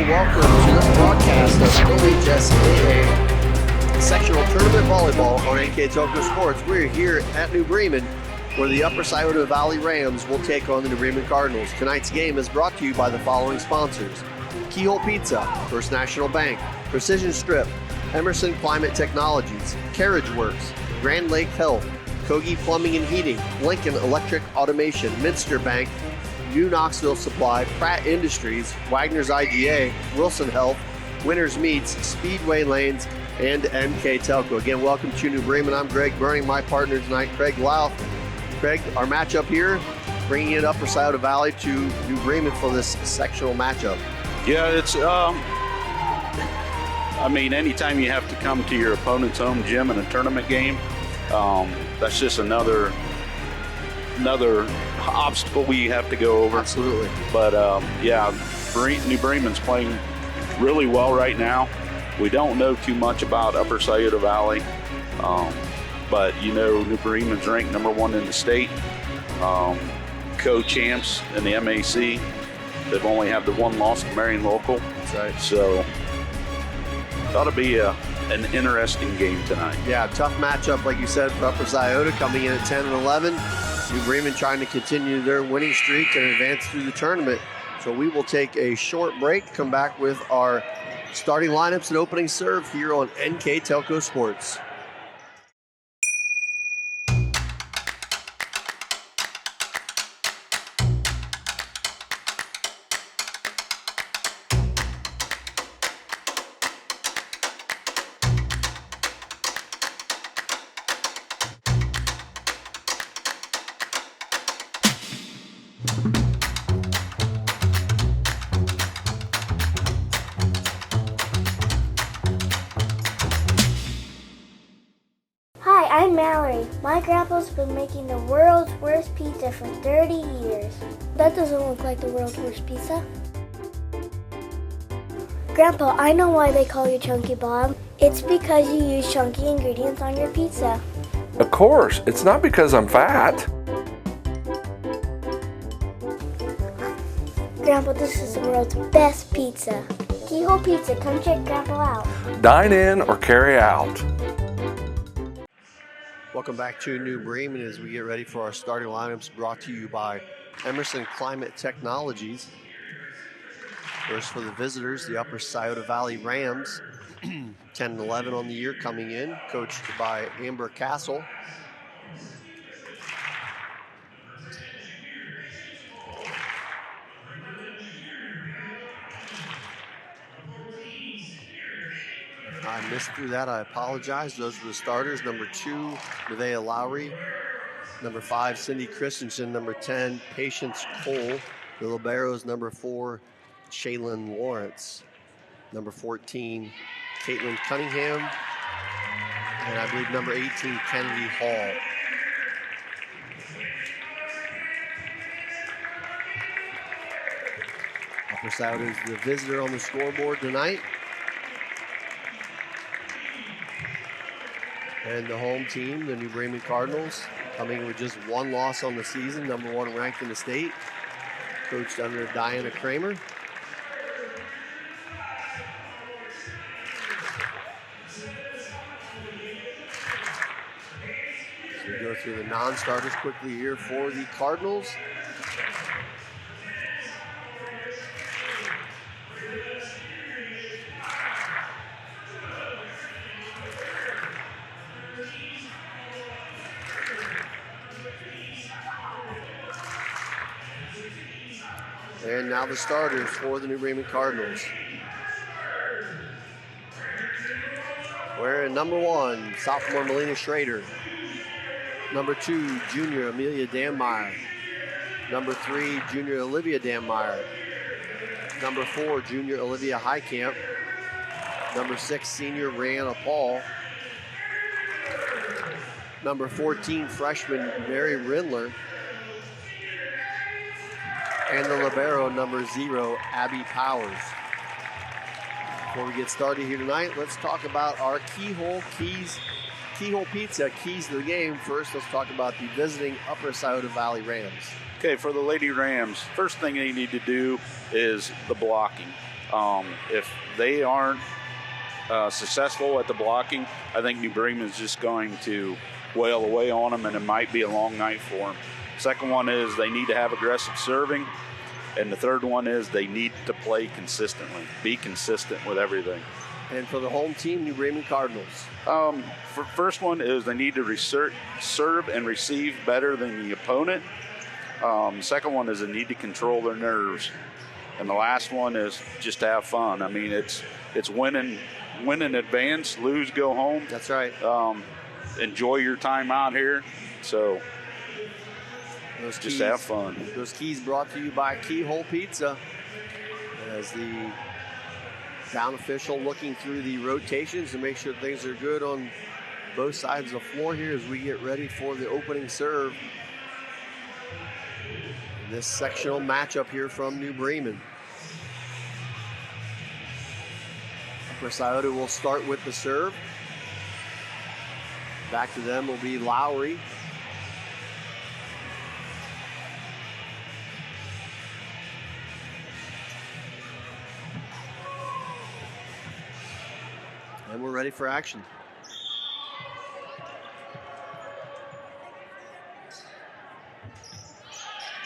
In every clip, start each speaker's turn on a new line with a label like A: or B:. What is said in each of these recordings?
A: welcome to this broadcast of OHSAA Sectional Tournament Volleyball on NKTelco Sports. We're here at New Bremen, where the Upper Scioto Valley Rams will take on the New Bremen Cardinals. Tonight's game is brought to you by the following sponsors: Keyhole Pizza, First National Bank, Precision Strip, Emerson Climate Technologies, Carriage Works, Grand Lake Health, Kogi Plumbing and Heating, Lincoln Electric Automation, Minster Bank, New Knoxville Supply, Pratt Industries, Wagner's IGA, Wilson Health, Winners Meats, Speedway Lanes, and NKTelco. Again, welcome to New Bremen. I'm Greg Burning, my partner tonight, Craig Louth. Craig, our matchup here, bringing it Upper Scioto Valley to New Bremen for this sectional matchup.
B: Yeah, it's, anytime you have to come to your opponent's home gym in a tournament game, that's just another obstacle we have to go over.
A: Absolutely.
B: But New Bremen's playing really well right now. We don't know too much about Upper Scioto Valley, but New Bremen's ranked number 1 in the state, co-champs in the MAC. They've only had the one loss to Marion Local.
A: That's right.
B: So it ought to be an interesting game tonight.
A: Yeah, tough matchup, like you said, for Upper Scioto, coming in at 10 and 11. New Bremen trying to continue their winning streak and advance through the tournament. So we will take a short break, come back with our starting lineups and opening serve here on NKTelco Sports.
C: I'm Mallory. My grandpa's been making the world's worst pizza for 30 years. That doesn't look like the world's worst pizza. Grandpa, I know why they call you Chunky Bob. It's because you use chunky ingredients on your pizza.
D: Of course, it's not because I'm fat.
C: Grandpa, this is the world's best pizza. Keyhole Pizza, come check Grandpa out.
D: Dine in or carry out.
A: Welcome back to New Bremen as we get ready for our starting lineups brought to you by Emerson Climate Technologies. First for the visitors, the Upper Scioto Valley Rams, 10 and 11 on the year coming in, coached by Amber Castle. I missed through that. I apologize. Those are the starters. Number 2, Nevaeh Lowry. Number 5, Cindy Christensen. Number 10, Patience Cole. The liberos, number 4, Shaylin Lawrence. Number 14, Caitlin Cunningham. And I believe number 18, Kennedy Hall. Upper Scioto is the visitor on the scoreboard tonight. And the home team, the New Bremen Cardinals, coming with just one loss on the season, number 1 ranked in the state, coached under Diana Kramer. So we go through the non-starters quickly here for the Cardinals. And now the starters for the New Bremen Cardinals. Wearing number 1, sophomore Melina Schrader. Number 2, junior Amelia Danmeyer. Number 3, junior Olivia Danmeyer. Number 4, junior Olivia Highcamp. Number 6, senior Rihanna Paul. Number 14, freshman Mary Rindler. And the libero, number 0, Abby Powers. Before we get started here tonight, let's talk about our Keyhole Pizza keys to the game. First, let's talk about the visiting Upper Scioto Valley Rams.
B: Okay, for the Lady Rams, first thing they need to do is the blocking. If they aren't successful at the blocking, I think New Bremen's just going to wail away on them, and it might be a long night for them. Second one is they need to have aggressive serving, and the third one is they need to play consistently, be consistent with everything.
A: And for the home team, New Bremen Cardinals.
B: First one is they need to serve and receive better than the opponent. Second one is they need to control their nerves. And the last one is just to have fun. I mean, it's win in advance, lose, go home.
A: That's right.
B: Enjoy your time out here. So just have fun.
A: Those keys brought to you by Keyhole Pizza. As the down official looking through the rotations to make sure things are good on both sides of the floor here as we get ready for the opening serve. This sectional matchup here from New Bremen. Upper Scioto will start with the serve. Back to them will be Lowry. And we're ready for action.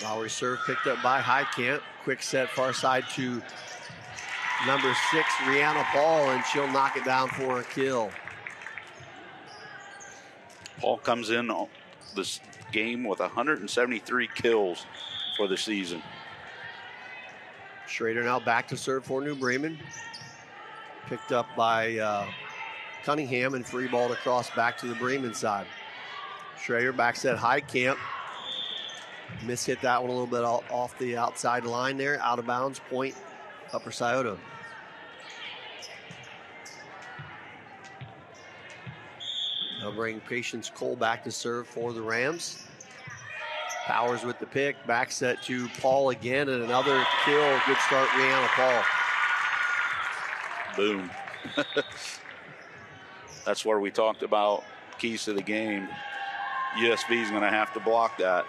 A: Lowry serve picked up by Heitkamp. Quick set far side to number 6, Rihanna Paul, and she'll knock it down for a kill.
B: Paul comes in on this game with 173 kills for the season.
A: Schrader now back to serve for New Bremen. Picked up by Cunningham and free balled across back to the Bremen side. Schrader back set Heitkamp. Hit that one a little bit off the outside line there. Out of bounds, point, Upper Scioto. They'll bring Patience Cole back to serve for the Rams. Powers with the pick. Back set to Paul again, and another kill. Good start, Rihanna Paul.
B: Boom. That's where we talked about keys to the game. USB is going to have to block that.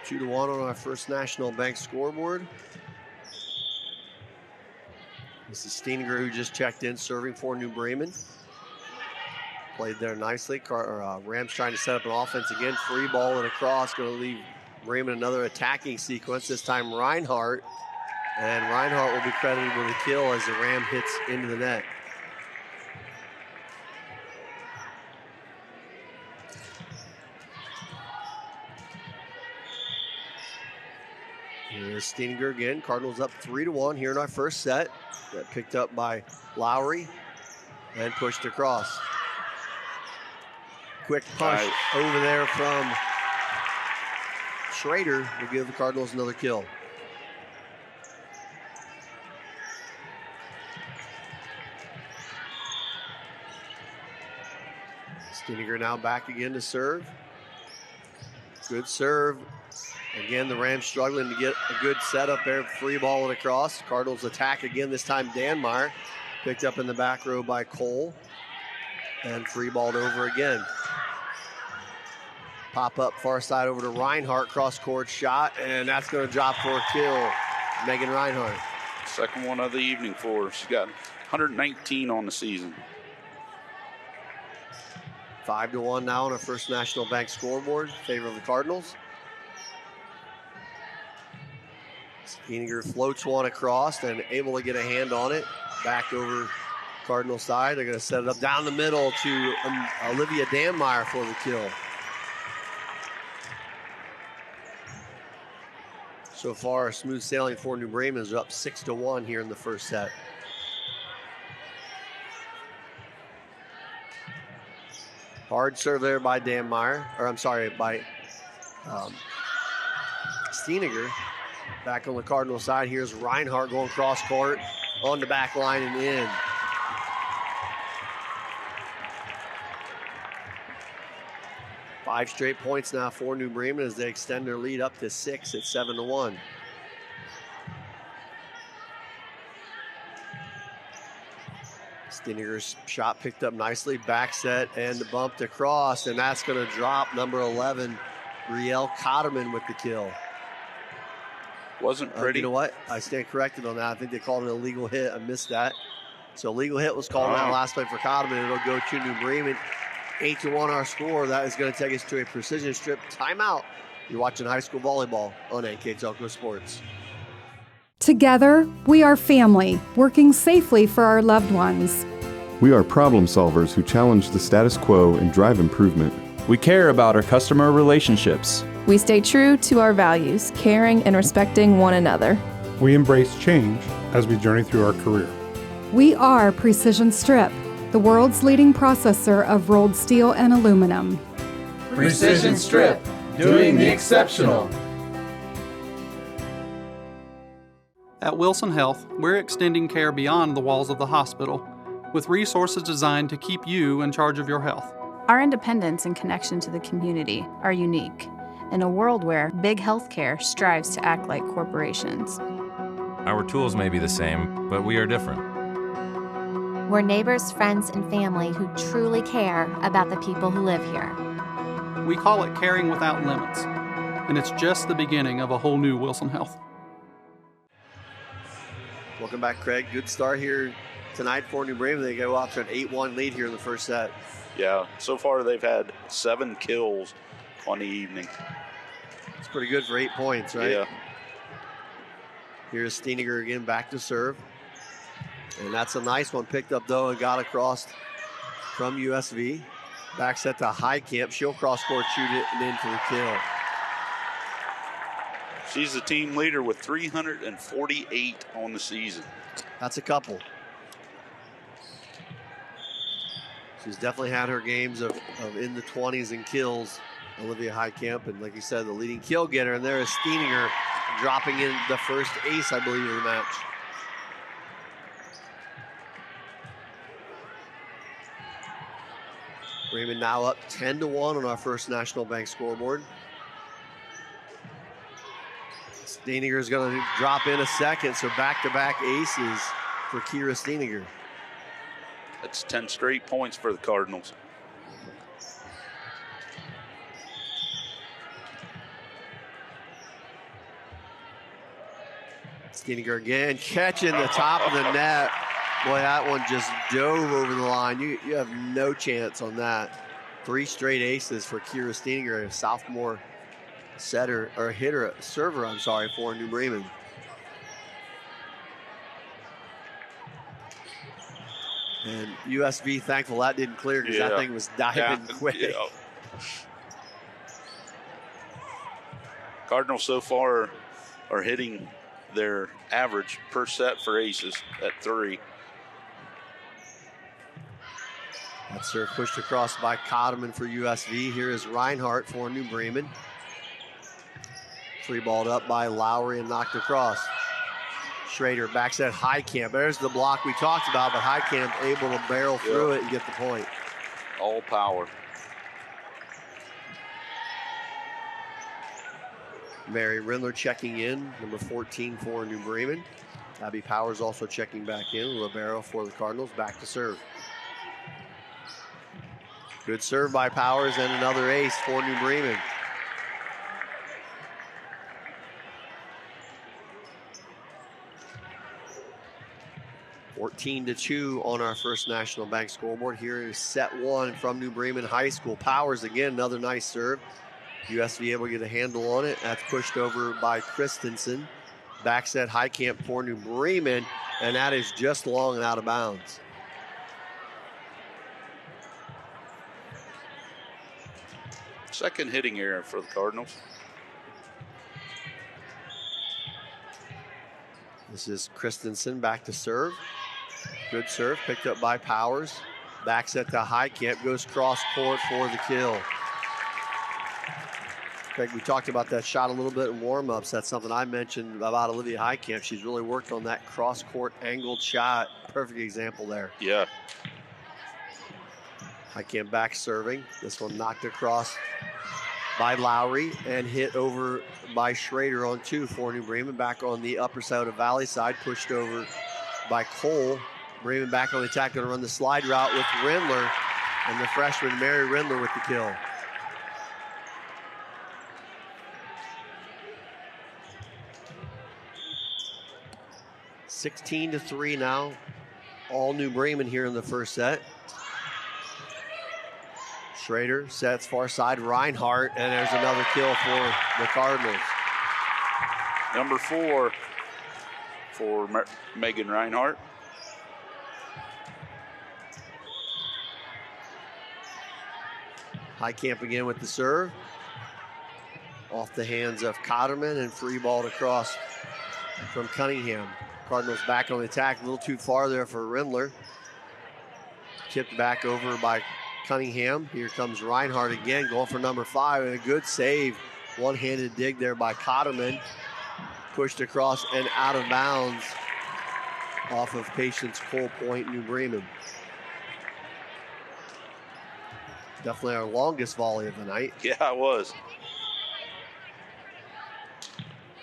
A: 2-1 on our First National Bank scoreboard. This is Steininger, who just checked in, serving for New Bremen. Played there nicely. Rams trying to set up an offense again. Free ball and across. Going to leave Bremen another attacking sequence. This time Reinhardt. And Reinhardt will be credited with a kill as the Ram hits into the net. Here's Steininger again. Cardinals up 3-1 here in our first set. That picked up by Lowry and pushed across. Quick push over there from Schrader will give the Cardinals another kill. Steininger now back again to serve. Good serve. Again, the Rams struggling to get a good setup there. Free ball and across. Cardinals attack again. This time Danmar picked up in the back row by Cole. And free balled over again. Pop up far side over to Reinhardt. Cross court shot. And that's going to drop for a kill. Megan Reinhardt.
B: Second one of the evening for her. She's got 119 on the season.
A: 5-1 now on our First National Bank scoreboard in favor of the Cardinals. Steininger floats one across and able to get a hand on it. Back over Cardinal side. They're going to set it up down the middle to Olivia Danmar for the kill. So far, smooth sailing for New Bremen is up 6-1 here in the first set. Hard serve there by by Steininger. Back on the Cardinal side, here's Reinhardt going cross court on the back line and in. Five straight points now for New Bremen as they extend their lead up to 6 at 7-1. Steininger's shot picked up nicely, back set and bumped across, and that's going to drop number 11, Riel Cotterman with the kill.
B: Wasn't pretty.
A: You know what? I stand corrected on that. I think they called it a legal hit. I missed that. So legal hit was called on that last play for Cotterman. It'll go to New Bremen. 8-1 our score. That is going to take us to a precision strip timeout. You're watching high school volleyball on NKTelco Sports.
E: Together, we are family, working safely for our loved ones.
F: We are problem solvers who challenge the status quo and drive improvement.
G: We care about our customer relationships.
H: We stay true to our values, caring and respecting one another.
I: We embrace change as we journey through our career.
E: We are Precision Strip, the world's leading processor of rolled steel and aluminum.
G: Precision Strip, doing the exceptional.
J: At Wilson Health, we're extending care beyond the walls of the hospital, with resources designed to keep you in charge of your health.
K: Our independence and connection to the community are unique in a world where big healthcare strives to act like corporations.
L: Our tools may be the same, but we are different.
M: We're neighbors, friends, and family who truly care about the people who live here.
J: We call it caring without limits, and it's just the beginning of a whole new Wilson Health.
A: Welcome back, Craig. Good start here tonight for New Bremen. They go out to an 8-1 lead here in the first set.
B: Yeah, so far they've had 7 kills on the evening.
A: It's pretty good for 8 points, right?
B: Yeah.
A: Here's Steiniger again back to serve. And that's a nice one picked up, though, and got across from USV. Back set to Highcamp. She'll cross court, shoot it, and in for the kill.
B: She's the team leader with 348 on the season.
A: That's a couple. She's definitely had her games of in the 20s in kills, Olivia Highcamp. And like you said, the leading kill getter. And there is Steiniger dropping in the first ace, I believe, of the match. Bremen now up 10-1 on our First National Bank scoreboard. Steiniger is going to drop in a second, so back-to-back aces for Kira Steiniger.
B: That's 10 straight points for the Cardinals.
A: Steiniger again, catching the top of the net. Boy, that one just dove over the line. You have no chance on that. 3 straight aces for Kira Steiniger, a sophomore server for New Bremen. And USV thankful that didn't clear because that thing was diving quick.
B: Yeah. Cardinals so far are hitting their average per set for aces at 3.
A: That serve pushed across by Cotterman for USV. Here is Reinhardt for New Bremen. 3-balled up by Lowry and knocked across. Schrader backs at Highcamp. There's the block we talked about, but Highcamp able to barrel through it and get the point.
B: All power.
A: Mary Rindler checking in, number 14 for New Bremen. Abby Powers also checking back in. Libero for the Cardinals, back to serve. Good serve by Powers and another ace for New Bremen. (14-2) on our First National Bank scoreboard. Here is set 1 from New Bremen High School. Powers again, another nice serve. USV able to get a handle on it. That's pushed over by Christensen. Back set Highcamp for New Bremen, and that is just long and out of bounds.
B: Second hitting error for the Cardinals.
A: This is Christensen back to serve. Good serve, picked up by Powers. Back set to Highcamp, goes cross court for the kill. Craig, we talked about that shot a little bit in warm-ups. That's something I mentioned about Olivia Highcamp. She's really worked on that cross-court angled shot. Perfect example there.
B: Yeah.
A: Highcamp back serving. This one knocked across by Lowry and hit over by Schrader on 2 for New Bremen. Back on the upper side of Valley side, pushed over by Cole. Bremen back on the attack, going to run the slide route with Rindler, and the freshman Mary Rindler with the kill. 16-3 now. All New Bremen here in the first set. Schrader sets far side, Reinhardt, and there's another kill for the Cardinals.
B: Number 4 for Megan Reinhardt.
A: Heitkamp again with the serve. Off the hands of Cotterman and free ball across from Cunningham. Cardinals back on the attack, a little too far there for Rindler. Tipped back over by Cunningham. Here comes Reinhardt again, going for number 5, and a good save. One-handed dig there by Cotterman. Pushed across and out of bounds off of Patience Cole Point, New Bremen. Definitely our longest volley of the night.
B: Yeah, it was.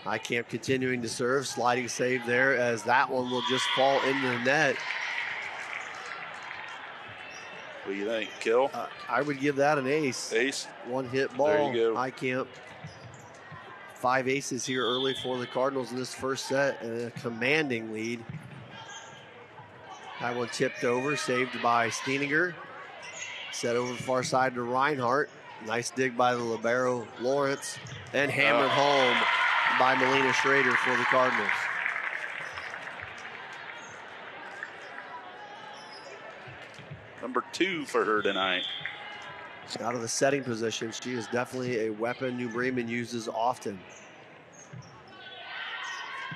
A: Heitkamp continuing to serve, sliding save there as that one will just fall into the net.
B: What do you think, Kill?
A: I would give that an ace.
B: Ace?
A: One hit ball.
B: There you go.
A: Heitkamp. 5 aces here early for the Cardinals in this first set and a commanding lead. That one tipped over, saved by Steininger. Set over the far side to Reinhardt. Nice dig by the libero Lawrence. And hammered home by Melina Schrader for the Cardinals.
B: Number 2 for her tonight.
A: Out of the setting position, she is definitely a weapon New Bremen uses often.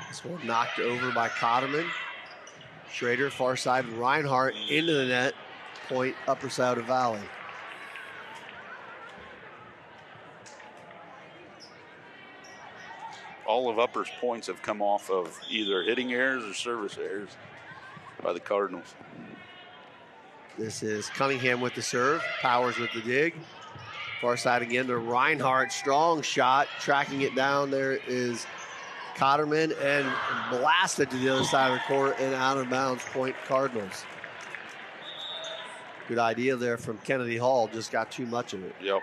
A: This one knocked over by Cotterman. Schrader, far side, Reinhardt into the net. Point, upper Scioto Valley.
B: All of Upper's points have come off of either hitting errors or service errors by the Cardinals.
A: This is Cunningham with the serve. Powers with the dig. Far side again to Reinhardt. Strong shot. Tracking it down there is Cotterman and blasted to the other side of the court and out of bounds. Point Cardinals. Good idea there from Kennedy Hall. Just got too much of it.
B: Yep.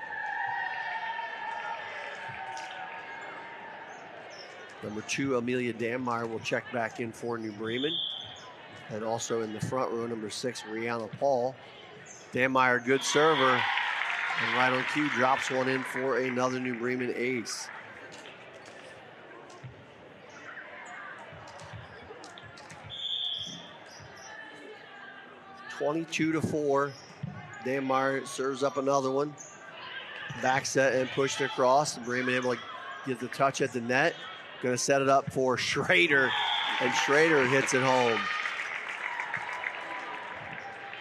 A: Number 2, Amelia Danmeyer will check back in for New Bremen. And also in the front row, number 6, Rihanna Paul. Danmeyer, good server. And right on cue, drops one in for another New Bremen ace. (22-4). Danmeyer serves up another one. Back set and pushed across. Bremen able to get the touch at the net. Going to set it up for Schrader, and Schrader hits it home.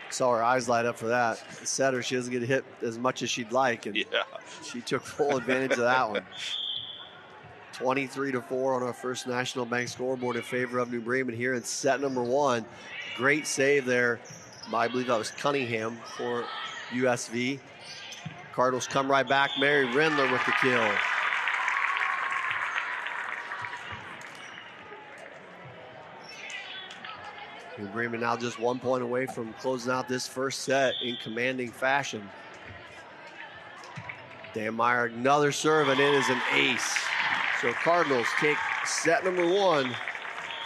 A: Saw her eyes light up for that. The setter, she doesn't get hit as much as she'd like, and she took full advantage of that one. 23-4 on our first National Bank scoreboard in favor of New Bremen here in set number 1. Great save there. I believe that was Cunningham for USV. Cardinals come right back. Mary Rindler with the kill. New Bremen now just 1 point away from closing out this first set in commanding fashion. Danmeyer, another serve, and it is an ace. So Cardinals take set number 1,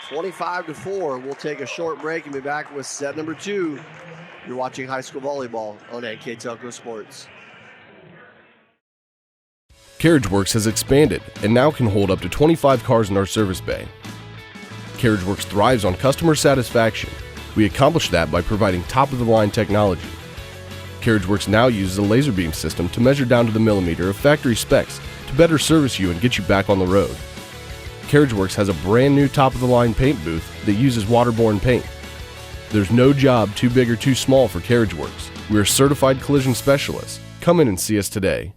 A: 25-4. We'll take a short break and be back with set number 2. You're watching high school volleyball on NKTelco Sports.
N: CarriageWorks has expanded and now can hold up to 25 cars in our service bay. CarriageWorks thrives on customer satisfaction. We accomplish that by providing top-of-the-line technology. CarriageWorks now uses a laser beam system to measure down to the millimeter of factory specs to better service you and get you back on the road. CarriageWorks has a brand new top-of-the-line paint booth that uses waterborne paint. There's no job too big or too small for CarriageWorks. We're certified collision specialists. Come in and see us today.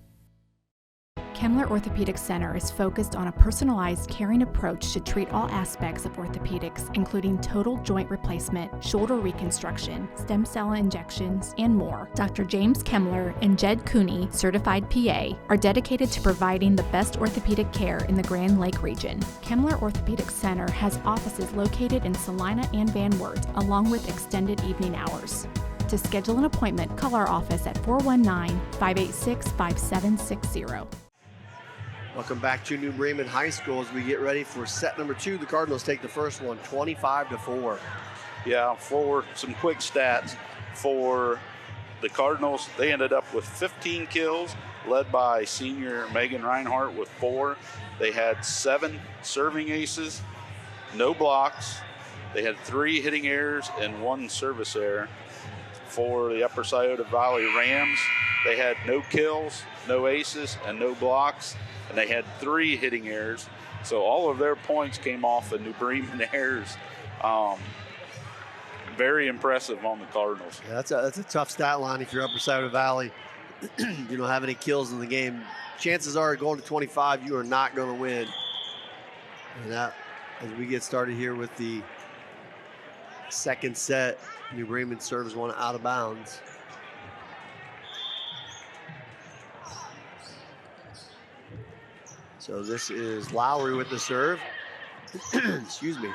O: Kemmler Orthopedic Center is focused on a personalized, caring approach to treat all aspects of orthopedics, including total joint replacement, shoulder reconstruction, stem cell injections, and more. Dr. James Kemmler and Jed Cooney, certified PA, are dedicated to providing the best orthopedic care in the Grand Lake region. Kemmler Orthopedic Center has offices located in Salina and Van Wert, along with extended evening hours. To schedule an appointment, call our office at 419-586-5760.
A: Welcome back to New Bremen High School as we get ready for set number 2. The Cardinals take the first one, 25-4.
B: Yeah, for some quick stats for the Cardinals, they ended up with 15 kills, led by senior Megan Reinhardt with 4. They had 7 serving aces, no blocks. They had 3 hitting errors and 1 service error. For the Upper Scioto Valley Rams, they had no kills, no aces, and no blocks, and they had 3 hitting errors. So all of their points came off of New Bremen errors. Very impressive on the Cardinals.
A: Yeah, that's a tough stat line if you're Upper Scioto Valley. You don't have any kills in the game. Chances are going to 25, you are not going to win. And that, as we get started here with the second set, New Bremen serves one out of bounds. So this is Lowry with the serve. Excuse me.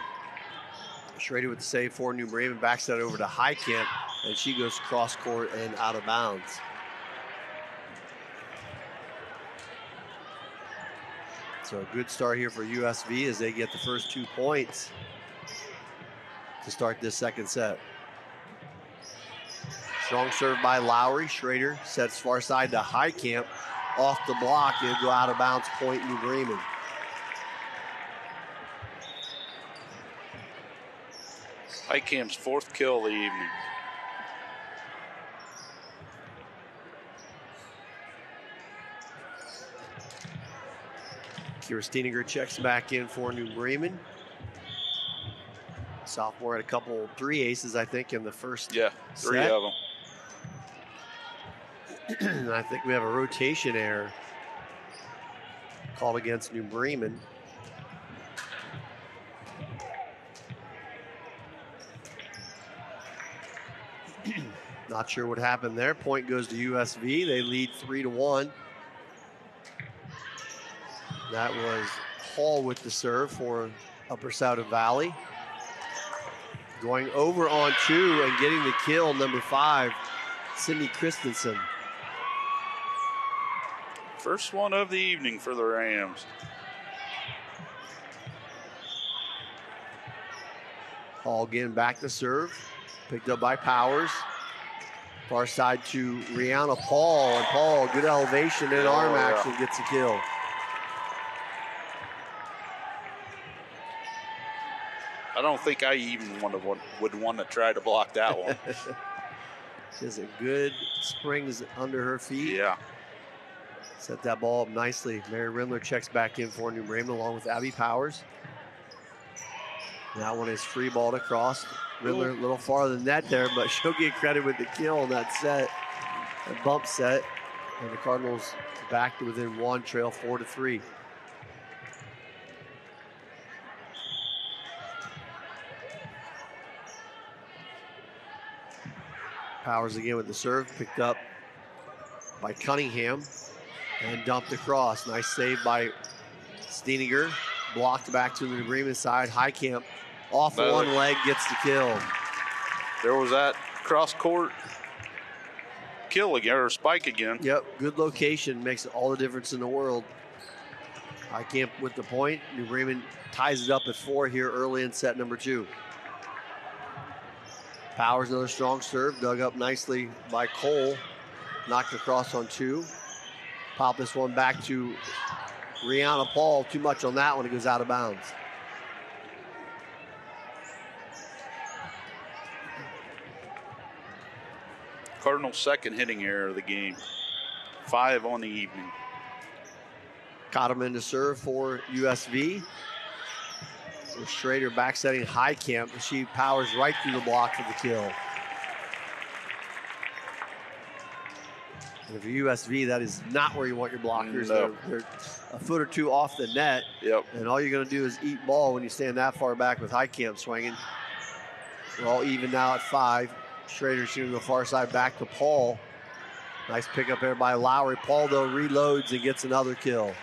A: Schrader with the save for New Bremen, backs that over to Highcamp, and she goes cross court and out of bounds. So a good start here for USV as they get the first 2 points to start this second set. Strong serve by Lowry. Schrader sets far side to Highcamp. Off the block, it'll go out of bounds, point New Bremen.
B: Highcamp's 4th kill of the evening.
A: Kira Steiniger checks back in for New Bremen. Sophomore had a couple 3 aces, I think, in the first
B: Yeah, 3
A: set.
B: of them.
A: And I think we have a rotation error called against New Bremen. Not sure what happened there. Point goes to USV. They lead 3-1. That was Hall with the serve for Upper Scioto Valley. Going over on 2 and getting the kill, number 5, Sydney Christensen.
B: First one of the evening for the Rams.
A: Hall getting back to serve. Picked up by Powers. Far side to Rihanna Paul. And Paul, good elevation and arm action, gets a kill.
B: I don't think I even would want to try to block that one.
A: She has a good springs under her feet.
B: Yeah.
A: Set that ball up nicely. Mary Rindler checks back in for New Bremen along with Abby Powers. That one is free balled across. Rindler a little farther than that there, but she'll get credit with the kill on that set, a bump set. And the Cardinals back to within 1, trail 4-3. Powers again with the serve, picked up by Cunningham and dumped across. Nice save by Steiniger. Blocked back to the New Bremen side. Highcamp off one leg, gets the kill.
B: There was that cross court kill again, or spike again.
A: Yep, good location makes all the difference in the world. Highcamp with the point. New Bremen ties it up at 4 here early in set number 2. Powers, another strong serve, dug up nicely by Cole. Knocked across on 2. Pop this one back to Rihanna Paul. Too much on that one, it goes out of bounds.
B: Cardinals' second hitting error of the game. 5 on the evening.
A: Cotterman to serve for USV. With Schrader back setting Highcamp. She powers right through the block for the kill. And for USV, that is not where you want your blockers.
B: No.
A: They're a foot or 2 off the net.
B: Yep.
A: And all you're going to do is eat ball when you stand that far back with Highcamp swinging. We're all even now at 5. Schrader's going to go far side back to Paul. Nice pickup there by Lowry. Paul, though, reloads and gets another kill.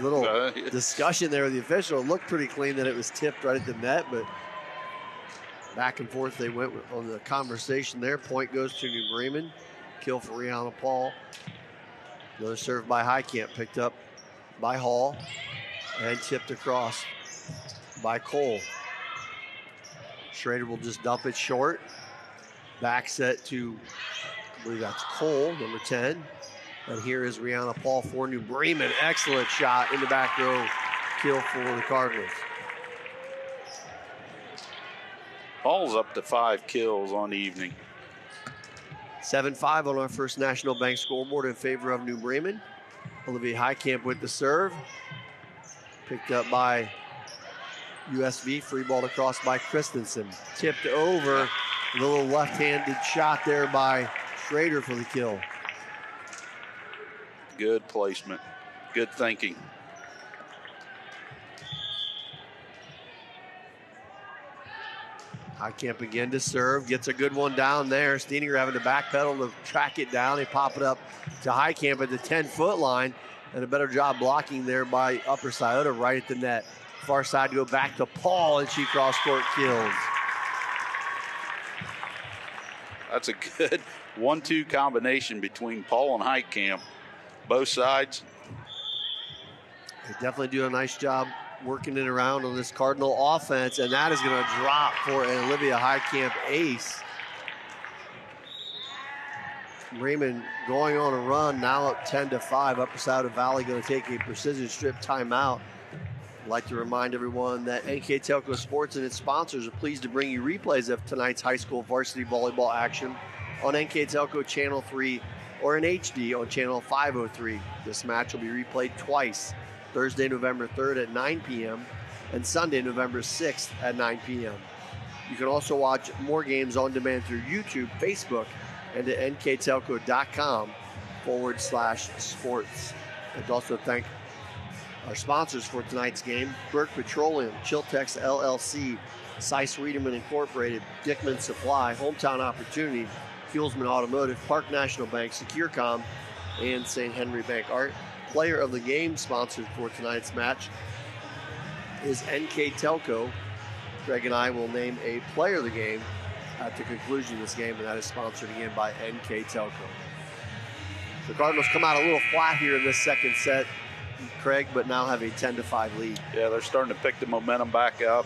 A: Little discussion there with the official. It looked pretty clean that it was tipped right at the net, but Back and forth they went on the conversation there. Point goes to New Bremen. Kill for Rihanna Paul. Another serve by Highcamp, picked up by Hall and tipped across by Cole. Schrader will just dump it short. Back set to, I believe that's Cole, number 10. And here is Rihanna Paul for New Bremen. Excellent shot in the back row. Kill for the Cardinals.
B: Paul's up to 5 kills on the evening.
A: 7-5 on our First National Bank scoreboard in favor of New Bremen. Olivia Highcamp with the serve. Picked up by USV, free ball across by Christensen. Tipped over, a little left-handed shot there by Schrader for the kill.
B: Good placement, good thinking.
A: Highcamp again to serve, gets a good one down there. Steininger having to backpedal to track it down. They pop it up to Highcamp at the 10-foot line, and a better job blocking there by Upper Scioto right at the net. Far side to go back to Paul, and she cross-court kills.
B: That's a good 1-2 combination between Paul and Highcamp. Both sides.
A: They definitely do a nice job working it around on this Cardinal offense, and that is going to drop for an Olivia Highcamp ace. Bremen going on a run, now up 10-5. Upper Scioto Valley going to take a precision strip timeout. I'd like to remind everyone that NKTelco Sports and its sponsors are pleased to bring you replays of tonight's high school varsity volleyball action on NKTelco Channel 3 or in HD on Channel 503. This match will be replayed twice, Thursday, November 3rd at 9 p.m. and Sunday, November 6th at 9 p.m. You can also watch more games on demand through YouTube, Facebook, and at nktelco.com/sports. I'd also thank our sponsors for tonight's game: Burke Petroleum, Chiltex LLC, Seiss Riederman Incorporated, Dickman Supply, Hometown Opportunity, Fuelsman Automotive, Park National Bank, SecureCom, and St. Henry Bank. Our player of the game sponsored for tonight's match is NKTelco. Greg and I will name a player of the game at the conclusion of this game, and that is sponsored again by NKTelco. The Cardinals come out a little flat here in this second set, Craig, but now have a 10-5 lead.
B: Yeah, they're starting to pick the momentum back up.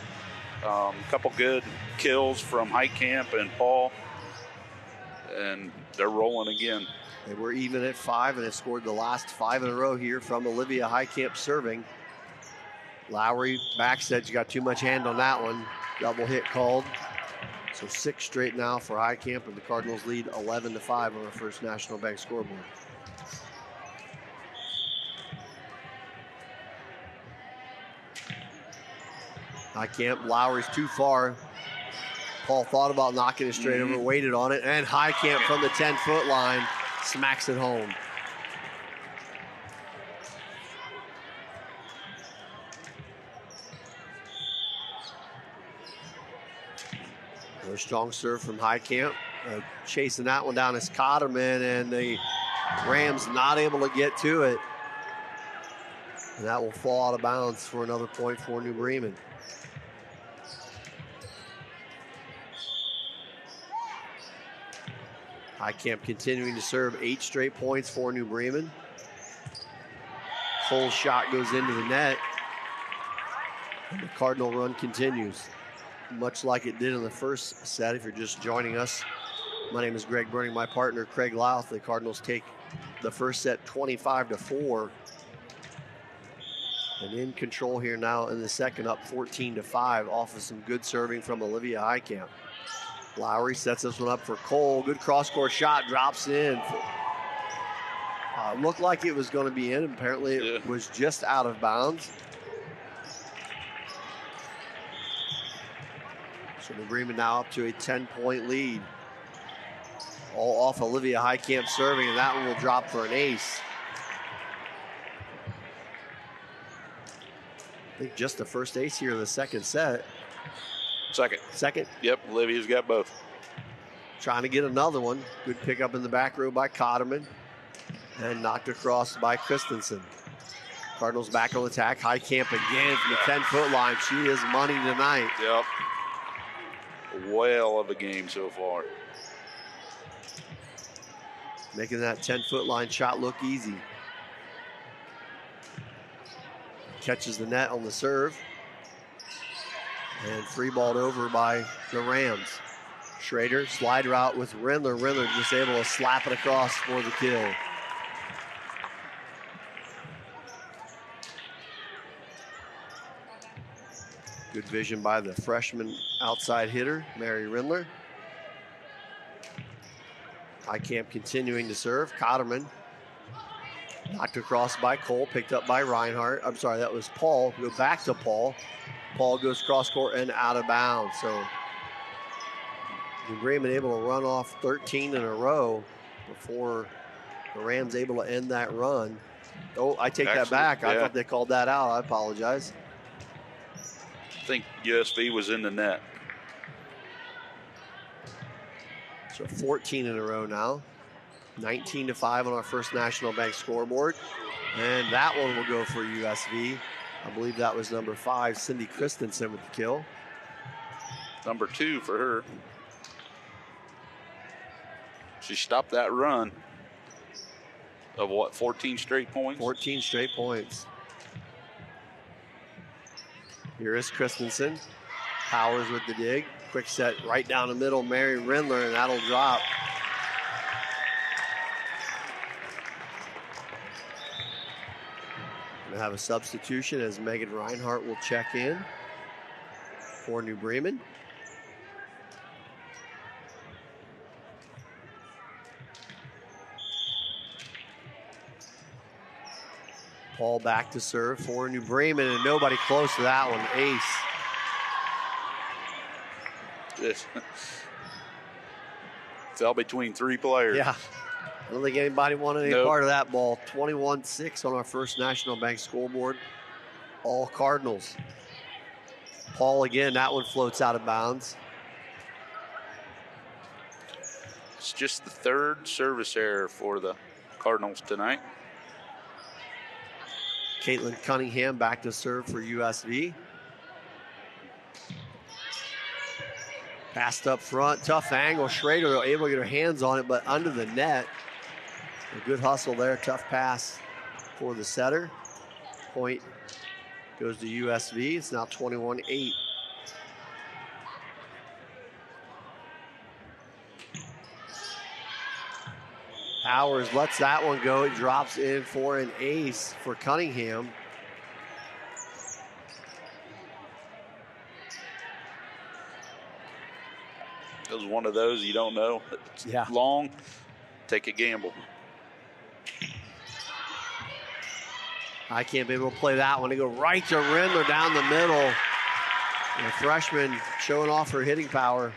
B: A couple good kills from Highcamp and Paul, and they're rolling again.
A: They were even at 5, and they've scored the last 5 in a row here from Olivia Highcamp serving. Lowry back set, you got too much hand on that one. Double hit called. So 6 straight now for Highcamp, and the Cardinals lead 11-5 on our First National Bank scoreboard. Highcamp, Lowry's too far. Paul thought about knocking it straight over, waited on it, and Highcamp from the 10-foot line smacks it home. Another strong serve from Highcamp. Chasing that one down is Cotterman, and the Rams not able to get to it. And that will fall out of bounds for another point for New Bremen. Highcamp continuing to serve 8 straight points for New Bremen. Cole's shot goes into the net. And the Cardinal run continues, much like it did in the first set. If you're just joining us, my name is Greg Burning, my partner Craig Louth. The Cardinals take the first set 25-4. And in control here now in the second, up 14-5 off of some good serving from Olivia Highcamp. Lowry sets this one up for Cole. Good cross-court shot, drops in. Looked like it was going to be in. Apparently it was just out of bounds. So New Bremen now up to a 10-point lead. All off Olivia Highcamp serving, and that one will drop for an ace. I think just the first ace here in the second set. Second?
B: Yep, Olivia's got both.
A: Trying to get another one. Good pickup in the back row by Cotterman. And knocked across by Christensen. Cardinals back on attack. Highcamp again from the 10-foot line. She is money tonight.
B: Yep. whale of a game so far.
A: Making that 10-foot line shot look easy. Catches the net on the serve. And free balled over by the Rams. Schrader, slide route with Rindler. Rindler just able to slap it across for the kill. Good vision by the freshman outside hitter, Mary Rindler. Highcamp continuing to serve. Cotterman knocked across by Cole, picked up by Reinhardt. I'm sorry, that was Paul. Go back to Paul. Paul goes cross court and out of bounds. So New Bremen able to run off 13 in a row before the Rams able to end that run. Oh, I take that back. I thought they called that out. I apologize.
B: I think USV was in the net.
A: So 14 in a row now. 19-5 on our First National Bank scoreboard. And that one will go for USV. I believe that was number 5, Cindy Christensen with the kill.
B: Number 2 for her. She stopped that run of what, 14 straight points?
A: 14 straight points. Here is Christensen. Powers with the dig. Quick set right down the middle. Mary Rindler, and that'll drop. We'll have a substitution as Megan Reinhardt will check in for New Bremen. Paul back to serve for New Bremen, and nobody close to that one. Ace.
B: Fell between 3 players.
A: Yeah. I don't think anybody wanted any part of that ball. 21-6 on our First National Bank scoreboard. All Cardinals. Paul again, that one floats out of bounds.
B: It's just the 3rd service error for the Cardinals tonight.
A: Caitlin Cunningham back to serve for USV. Passed up front, tough angle. Schrader able to get her hands on it, but under the net. A good hustle there, tough pass for the setter. Point goes to USV. It's now 21-8. Powers lets that one go. It drops in for an ace for Cunningham.
B: It was one of those you don't know. It's long, take a gamble.
A: I can't be able to play that one. They go right to Rindler down the middle. And the freshman showing off her hitting power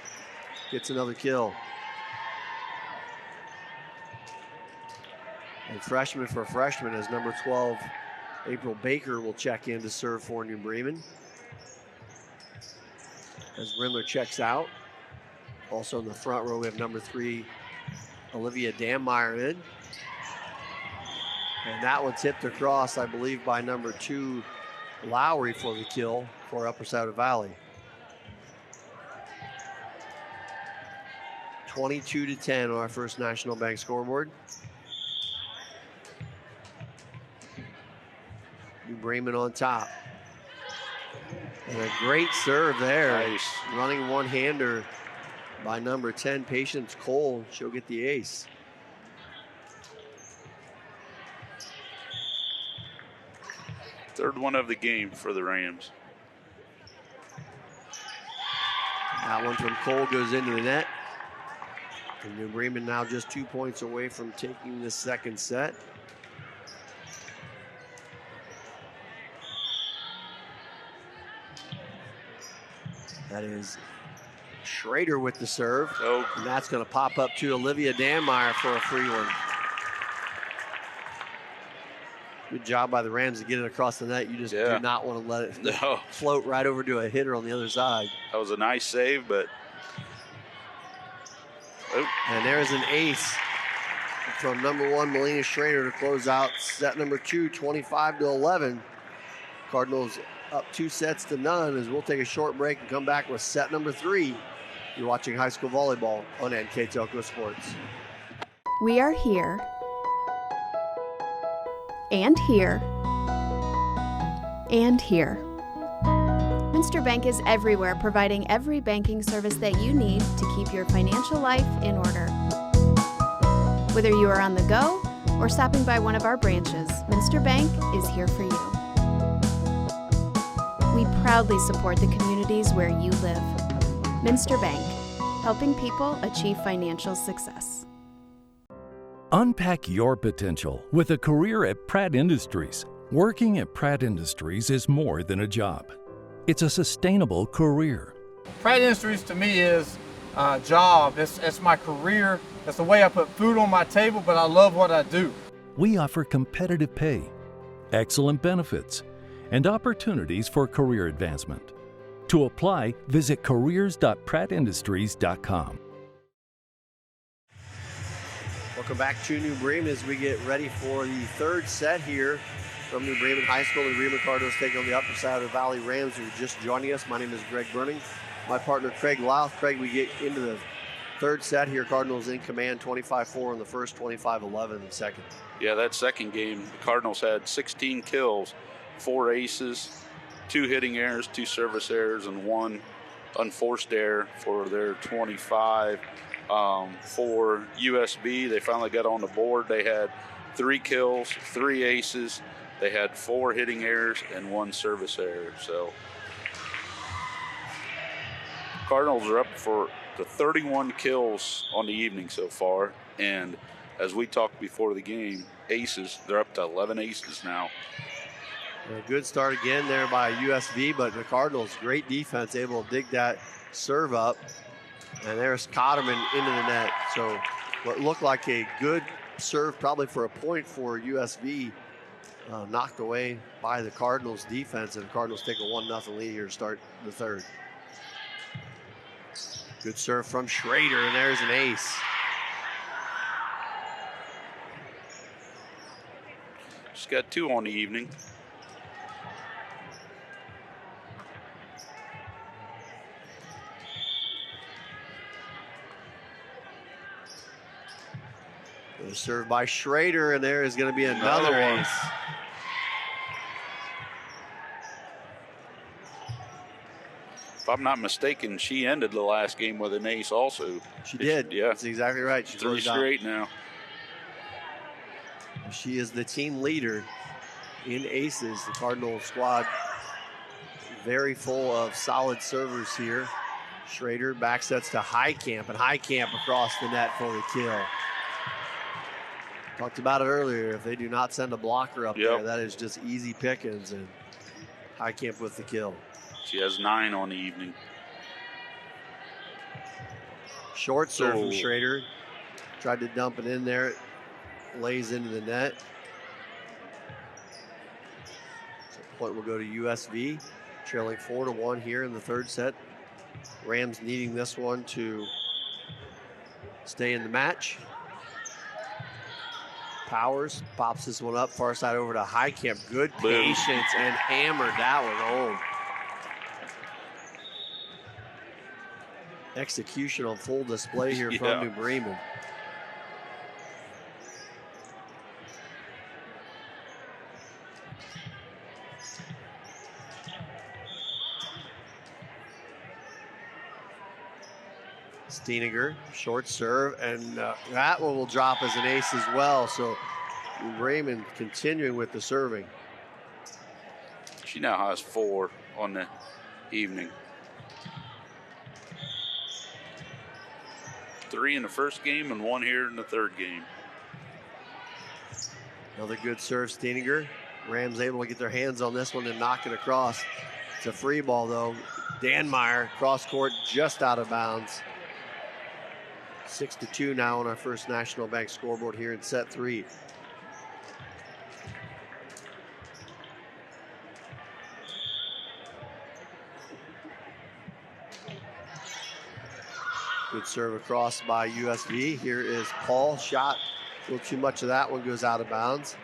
A: gets another kill. And freshman for freshman as number 12, April Baker will check in to serve for New Bremen. As Rindler checks out. Also in the front row, we have number 3, Olivia Dammeyer in. And that one tipped across, I believe, by number 2, Lowry for the kill for Upper Scioto Valley. 22-10 on our First National Bank scoreboard. New Bremen on top. And a great serve there.
B: Nice.
A: Running one-hander by number 10, Patience Cole. She'll get the ace.
B: Third one of the game for the Rams.
A: That one from Cole goes into the net. And New Bremen now just 2 points away from taking the second set. That is Schrader with the serve. And that's going to pop up to Olivia Dammeyer for a free one. Good job by the Rams to get it across the net. You just do not want to let it float right over to a hitter on the other side.
B: That was a nice save, but...
A: And there's an ace from number 1, Melina Schrader, to close out set number 2, 25-11. Cardinals up 2-0 as we'll take a short break and come back with set number 3 You're watching high school volleyball on NKTelco Sports.
H: We are here and here and here. Minster Bank is everywhere, providing every banking service that you need to keep your financial life in order. Whether you are on the go or stopping by one of our branches, Minster Bank is here for you. We proudly support the communities where you live. Minster Bank, helping people achieve financial success.
P: Unpack your potential with a career at Pratt Industries. Working at Pratt Industries is more than a job. It's a sustainable career.
Q: Pratt Industries to me is a job. It's my career. It's the way I put food on my table, but I love what I do.
P: We offer competitive pay, excellent benefits, and opportunities for career advancement. To apply, visit careers.prattindustries.com.
A: Welcome back to New Bremen as we get ready for the third set here from New Bremen High School. The Bremen Cardinals taking on the upper side of the Valley Rams who are just joining us. My name is Greg Bruning. My partner Craig Louth. Craig, we get into the third set here. Cardinals in command, 25-4 in the first, 25-11 in the second.
B: Yeah, that second game, the Cardinals had 16 kills, 4 aces, 2 hitting errors, 2 service errors, and 1 unforced error for their 25. For USB, they finally got on the board. They had 3 kills, 3 aces. They had 4 hitting errors and 1 service error. So Cardinals are up for the 31 kills on the evening so far. And as we talked before the game, aces, they're up to 11 aces now.
A: A good start again there by USV, but the Cardinals, great defense, able to dig that serve up. And there's Cotterman into the net. So what looked like a good serve, probably for a point for USV, knocked away by the Cardinals defense, and the Cardinals take a 1-0 lead here to start the third. Good serve from Schrader, and there's an ace.
B: She's got 2 on the evening.
A: Served by Schrader, and there is going to be another ace.
B: If I'm not mistaken, she ended the last game with an ace also.
A: She did. Yeah. That's exactly right. She
B: 3 straight now.
A: She is the team leader in aces. The Cardinal squad very full of solid servers here. Schrader back sets to Highcamp, and Highcamp across the net for the kill. Talked about it earlier. If they do not send a blocker up there, that is just easy pickings, and Highcamp with the kill.
B: She has 9 on the evening.
A: Short serve from Schrader. Tried to dump it in there. Lays into the net. So point will go to USV. Trailing 4-1 here in the third set. Rams needing this one to stay in the match. Powers pops this one up, far side over to Highcamp. Good patience and hammered that one home. Execution on full display here from New Bremen. Steininger, short serve, and that one will drop as an ace as well. So Bremen continuing with the serving.
B: She now has 4 on the evening. 3 in the first game and 1 here in the third game.
A: Another good serve, Steininger. Rams able to get their hands on this one and knock it across. It's a free ball though. Danmeyer cross court just out of bounds. 6-2 now on our First National Bank scoreboard here in set 3. Good serve across by USV. Here is Paul. Shot a little too much of that one, goes out of bounds.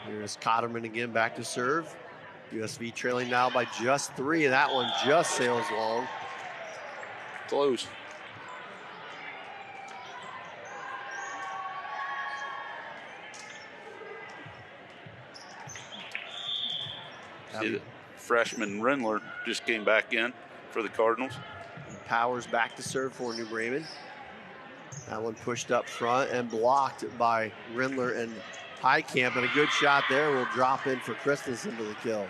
A: Here's Cotterman again back to serve. USV trailing now by just 3, and that one just sails long.
B: Close. See, the freshman Rindler just came back in for the Cardinals.
A: Powers back to serve for New Bremen. That one pushed up front and blocked by Rindler and Highcamp, and a good shot there will drop in for Christensen for the kill.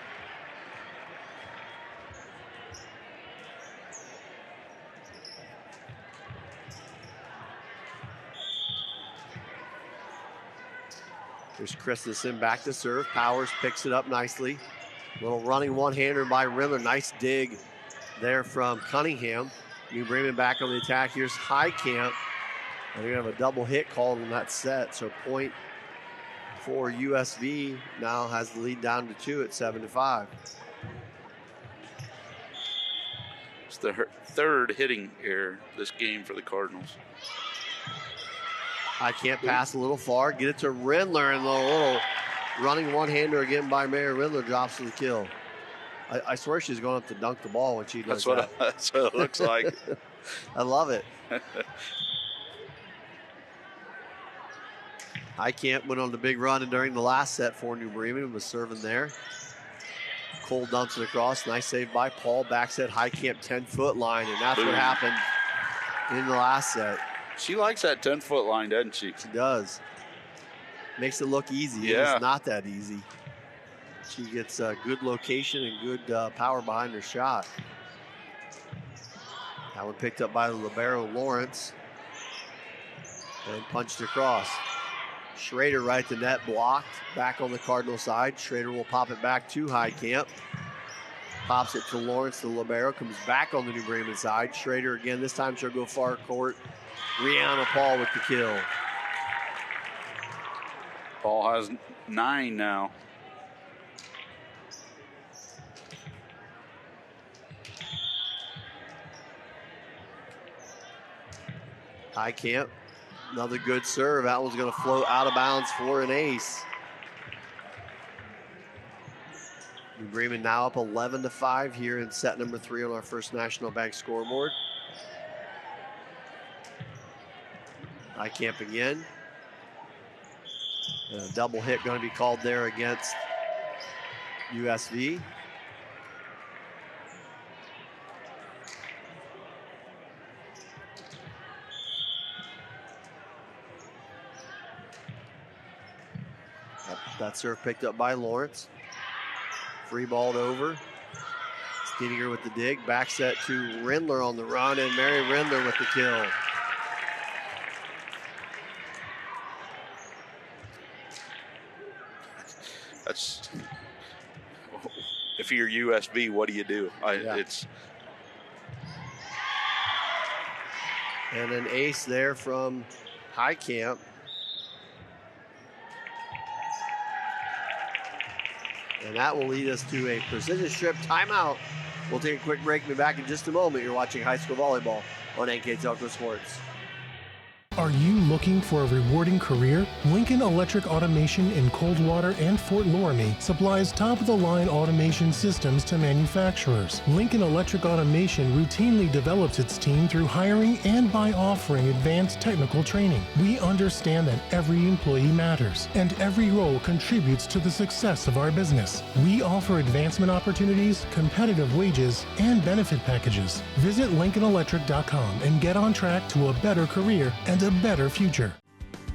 A: There's Christensen back to serve. Powers picks it up nicely. Little running one-hander by Rindler. Nice dig there from Cunningham. New Bremen back on the attack. Here's Highcamp. And we have a double hit called on that set. So point for USV now has the lead down to 2 at 7-5.
B: It's the third hitting error this game for the Cardinals.
A: Highcamp pass a little far. Get it to Rindler, and the little running one-hander again by Mary Rindler drops for the kill. I swear she's going up to dunk the ball when she does that.
B: That's what it looks like.
A: I love it. Highcamp went on the big run during the last set for New Bremen and was serving there. Cole dumps it across. Nice save by Paul. Back set Highcamp 10-foot line, and that's what happened in the last set.
B: She likes that 10-foot line, doesn't she?
A: She does. Makes it look easy.
B: Yeah.
A: It's not that easy. She gets a good location and good power behind her shot. That one picked up by the libero Lawrence and punched across. Schrader right to net, blocked. Back on the Cardinal side. Schrader will pop it back to Highcamp. Pops it to Lawrence, the libero. Comes back on the New Bremen side. Schrader again. This time she'll go far court. Rihanna Paul with the kill.
B: Paul has 9 now.
A: Highcamp, another good serve. That one's going to float out of bounds for an ace. New Bremen now up 11-5 here in set number 3 on our First National Bank scoreboard. Highcamp again. And a double hit going to be called there against USV. That serve picked up by Lawrence. Free balled over. Stedinger with the dig. Back set to Rindler on the run, and Mary Rindler with the kill.
B: That's, if you're USV, what do you do? It's
A: and an ace there from Highcamp. And that will lead us to a precision strip timeout. We'll take a quick break and be back in just a moment. You're watching high school volleyball on NKTelco Sports.
R: Are you looking for a rewarding career? Lincoln Electric Automation in Coldwater and Fort Loramie supplies top-of-the-line automation systems to manufacturers. Lincoln Electric Automation routinely develops its team through hiring and by offering advanced technical training. We understand that every employee matters, and every role contributes to the success of our business. We offer advancement opportunities, competitive wages, and benefit packages. Visit LincolnElectric.com and get on track to a better career and a better future.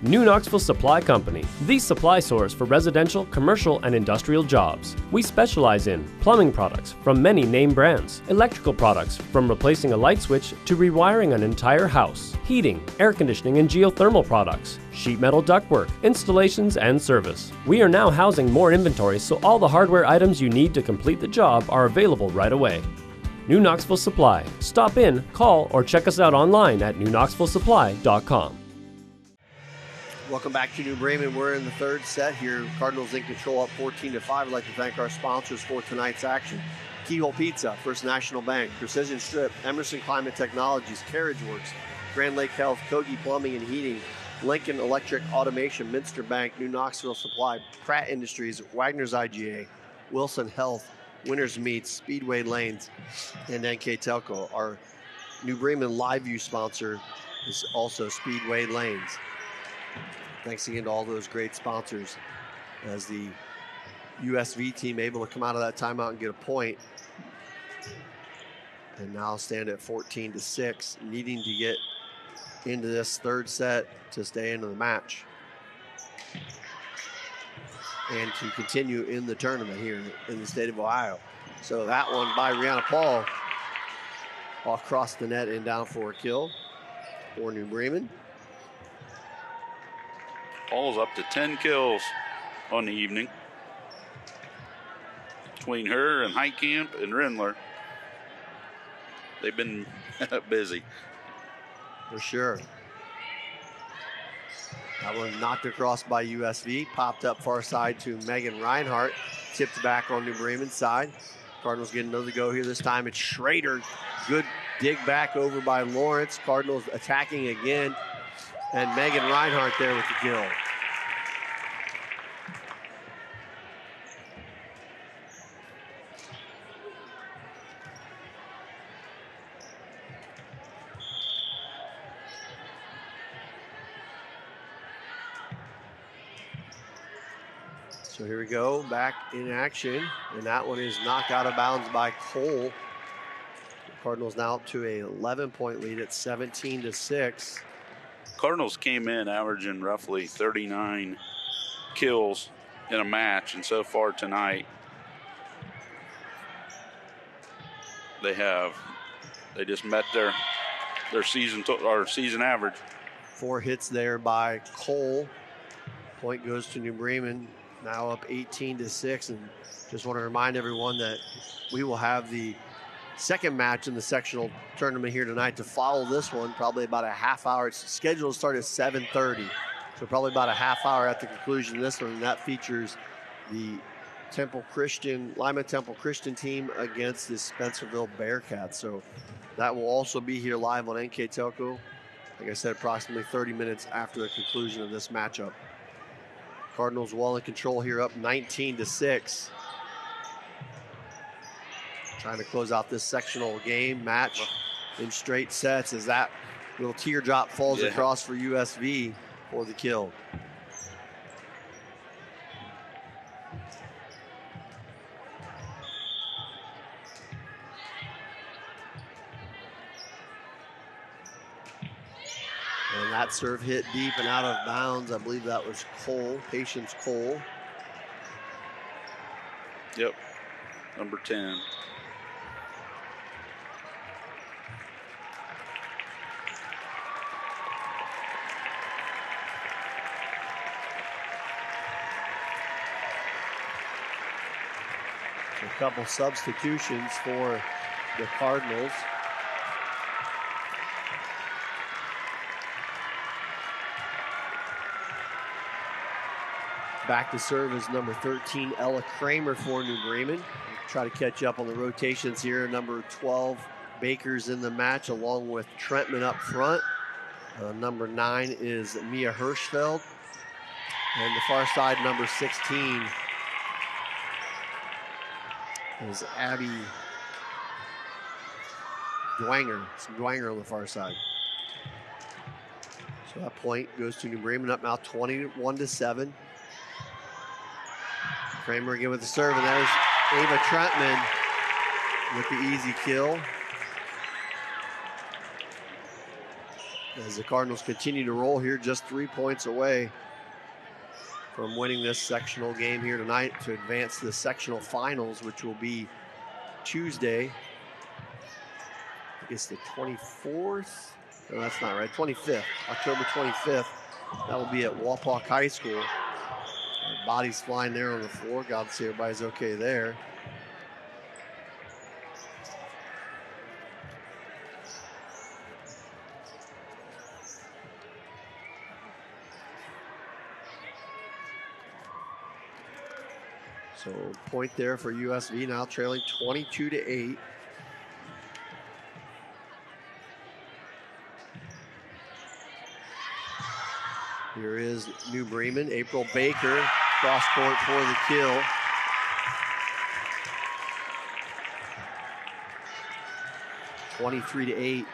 S: New Knoxville Supply Company, the supply source for residential, commercial, and industrial jobs. We specialize in plumbing products from many name brands, electrical products from replacing a light switch to rewiring an entire house, heating, air conditioning, and geothermal products, sheet metal ductwork, installations, and service. We are now housing more inventory, so all the hardware items you need to complete the job are available right away. New Knoxville Supply. Stop in, call, or check us out online at newknoxvillesupply.com.
A: Welcome back to New Bremen. We're in the third set here. Cardinals in control up 14-5. I'd like to thank our sponsors for tonight's action. Keyhole Pizza, First National Bank, Precision Strip, Emerson Climate Technologies, Carriage Works, Grand Lake Health, Kogi Plumbing and Heating, Lincoln Electric Automation, Minster Bank, New Knoxville Supply, Pratt Industries, Wagner's IGA, Wilson Health, Winners Meats, Speedway Lanes, and NKTelco. Our New Bremen Live View sponsor is also Speedway Lanes. Thanks again to all those great sponsors as the USV team able to come out of that timeout and get a point. And now stand at 14-6, needing to get into this third set to stay into the match and to continue in the tournament here in the state of Ohio. So that one by Rihanna Paul across the net and down for a kill for New Bremen.
B: Paul's up to 10 kills on the evening. Between her and Heitkamp and Rindler, they've been busy.
A: For sure. That one knocked across by USV, popped up far side to Megan Reinhardt, tipped back on New Bremen's side. Cardinals get another go here. This time it's Schrader. Good dig back over by Lawrence. Cardinals attacking again. And Megan Reinhardt there with the kill. So here we go, back in action, and that one is knocked out of bounds by Cole. The Cardinals now up to a 11-point lead at 17-6.
B: Cardinals came in averaging roughly 39 kills in a match, and so far tonight, they just met their season average.
A: 4 hits there by Cole. Point goes to New Bremen. Now up 18-6, and just want to remind everyone that we will have the second match in the sectional tournament here tonight to follow this one, probably about a half hour. It's scheduled to start at 7:30, so probably about a half hour at the conclusion of this one, and that features the Lima Temple Christian team against the Spencerville Bearcats. So that will also be here live on NKTelco, like I said, approximately 30 minutes after the conclusion of this matchup. Cardinals well in control here, up 19-6. Trying to close out this sectional match in straight sets as that little teardrop falls across for USV for the kill. And that serve hit deep and out of bounds. I believe that was Cole, Patience Cole.
B: Yep, number 10.
A: So a couple substitutions for the Cardinals. Back to serve is number 13, Ella Kramer for New Bremen. Try to catch up on the rotations here. Number 12, Baker's in the match along with Trentman up front. Number 9 is Mia Hirschfeld. And the far side, number 16, is Abby Dwanger. It's Dwanger on the far side. So that point goes to New Bremen, up now 21-7. Kramer again with the serve, and there's Ava Trentman with the easy kill. As the Cardinals continue to roll here, just 3 points away from winning this sectional game here tonight to advance to the sectional finals, which will be Tuesday. I guess the 24th? No, that's not right. 25th, October 25th. That will be at Wapak High School. Bodies flying there on the floor. God see everybody's okay there. So point there for USV, now trailing 22-8. Here is New Bremen. April Baker, cross court for the kill. (23-8).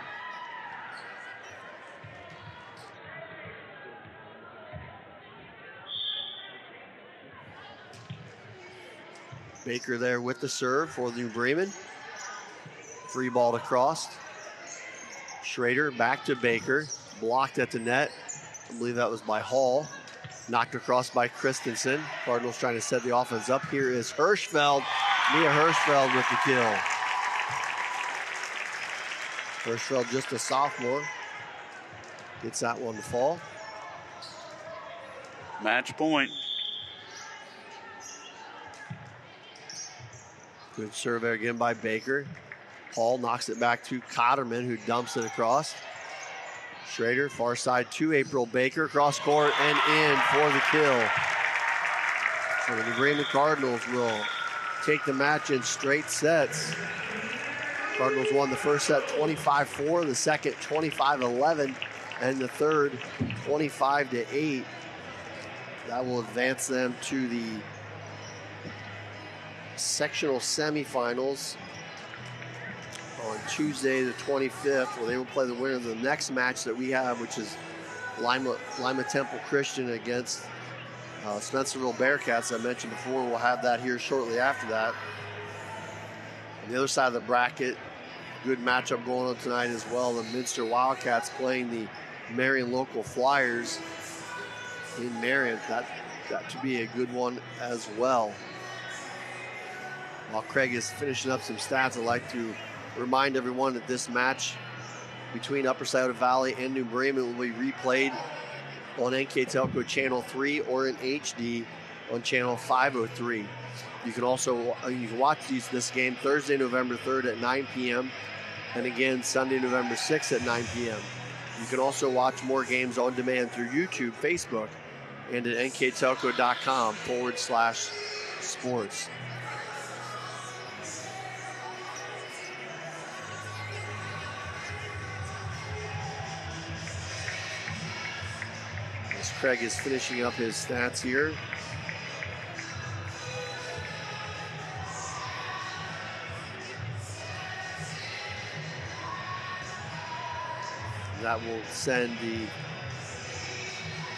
A: Baker there with the serve for New Bremen. Free ball to cross. Schrader back to Baker. Blocked at the net. I believe that was by Hall. Knocked across by Christensen. Cardinals trying to set the offense up. Here is Hirschfeld. Mia Hirschfeld with the kill. Hirschfeld, just a sophomore. Gets that one to fall.
B: Match point.
A: Good serve there again by Baker. Hall knocks it back to Cotterman, who dumps it across. Schrader, far side to April Baker, cross court and in for the kill. So the New Bremen Cardinals will take the match in straight sets. Cardinals won the first set 25-4, the second 25-11, and the third 25-8. That will advance them to the sectional semifinals on Tuesday the 25th, where they will play the winner of the next match that we have, which is Lima Temple Christian against Spencerville Bearcats. I mentioned before, we'll have that here shortly after that. On the other side of the bracket, good matchup going on tonight as well. The Minster Wildcats playing the Marion Local Flyers in Marion. That to be a good one as well. While Craig is finishing up some stats, I'd like to remind everyone that this match between Upper Scioto Valley and New Bremen will be replayed on NKTelco Channel 3 or in HD on Channel 503. You can also watch this game Thursday, November 3rd at 9 p.m. and again Sunday, November 6th at 9 p.m. You can also watch more games on demand through YouTube, Facebook, and at nktelco.com/sports. Craig is finishing up his stats here. That will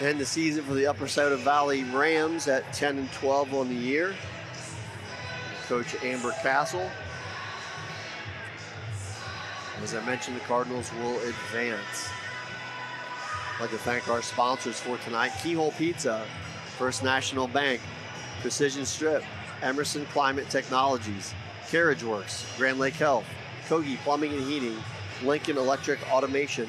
A: end the season for the Upper Scioto Valley Rams at 10-12 on the year. Coach Amber Castle. As I mentioned, the Cardinals will advance. I'd like to thank our sponsors for tonight: Keyhole Pizza, First National Bank, Precision Strip, Emerson Climate Technologies, Carriage Works, Grand Lake Health, Kogi Plumbing and Heating, Lincoln Electric Automation,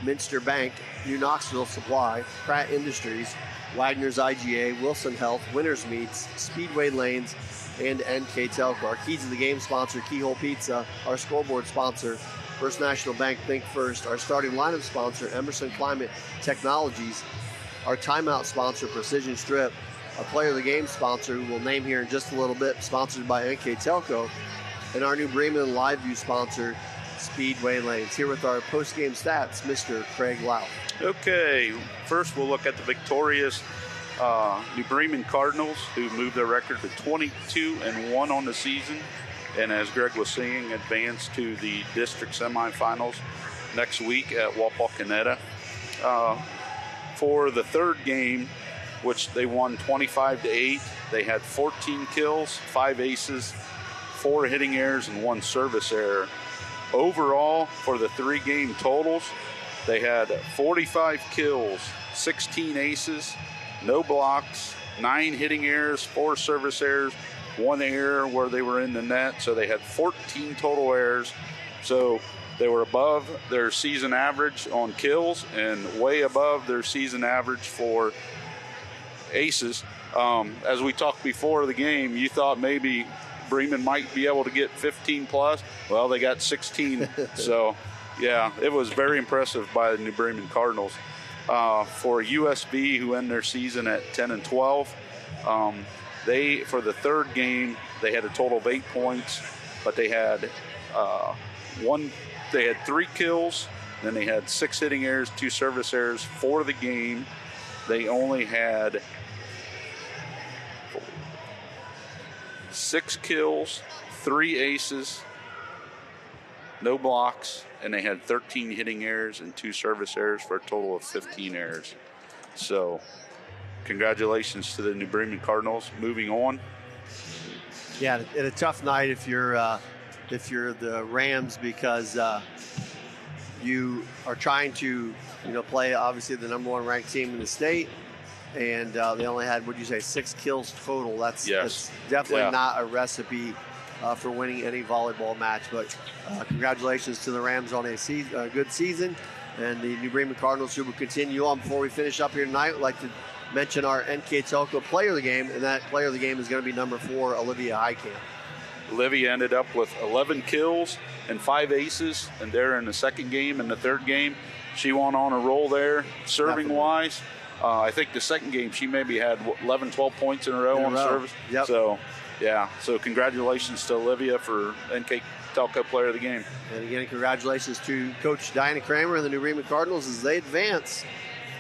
A: Minster Bank, New Knoxville Supply, Pratt Industries, Wagner's IGA, Wilson Health, Winners Meats, Speedway Lanes, and NKTelco. Our Keys to the Game sponsor, Keyhole Pizza. Our scoreboard sponsor, First National Bank, Think First. Our starting lineup sponsor, Emerson Climate Technologies. Our timeout sponsor, Precision Strip. Our player of the game sponsor, who we'll name here in just a little bit, sponsored by NKTelco. And our New Bremen Live View sponsor, Speedway Lanes. Here with our post-game stats, Mr. Craig Lau.
B: Okay, first we'll look at the victorious New Bremen Cardinals, who moved their record to 22-1 on the season. And as Greg was saying, advance to the district semifinals next week at Wapakoneta. For the third game, which they won 25-8, they had 14 kills, 5 aces, 4 hitting errors, and 1 service error. Overall, for the 3-game totals, they had 45 kills, 16 aces, no blocks, 9 hitting errors, 4 service errors, 1 error where they were in the net, so they had 14 total errors. So they were above their season average on kills and way above their season average for aces. As we talked before the game, you thought maybe Bremen might be able to get 15 plus. Well, they got 16. So, yeah, it was very impressive by the New Bremen Cardinals. For USB, who end their season at 10-12, for the third game, they had a total of 8 points, but they had 3 kills, then they had 6 hitting errors, 2 service errors for the game. they only had 6 kills, 3 aces, no blocks, and they had 13 hitting errors and 2 service errors for a total of 15 errors. So congratulations to the New Bremen Cardinals. Moving on.
A: Yeah, and a tough night if you're the Rams, because you are trying to play obviously the number 1 ranked team in the state, and they only had, would you say, 6 kills total. That's definitely not a recipe for winning any volleyball match. But congratulations to the Rams on a good season, and the New Bremen Cardinals, who will continue on. Before we finish up here tonight, I'd like to mention our NKTelco player of the game, and that player of the game is going to be number 4, Olivia Heitkamp.
B: Olivia ended up with 11 kills and 5 aces, and there in the second game and the third game, she went on a roll there, serving-wise. I think the second game she maybe had 11, 12 points in a row on service.
A: Yep.
B: So congratulations to Olivia for NKTelco player of the game.
A: And again, congratulations to Coach Diana Kramer and the New Bremen Cardinals as they advance.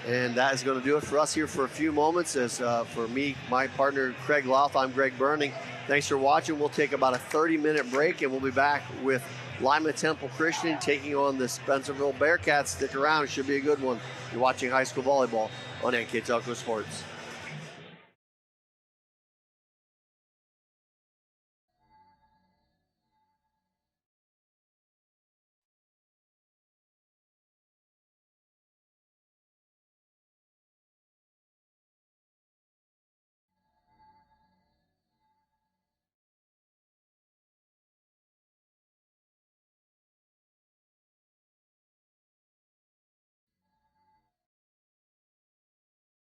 A: And that is going to do it for us here for a few moments. As for me, my partner, Craig Loth, I'm Greg Burning. Thanks for watching. We'll take about a 30-minute break, and we'll be back with Lima Temple Christian taking on the Spencerville Bearcats. Stick around. It should be a good one. You're watching high school volleyball on NKTelco Sports.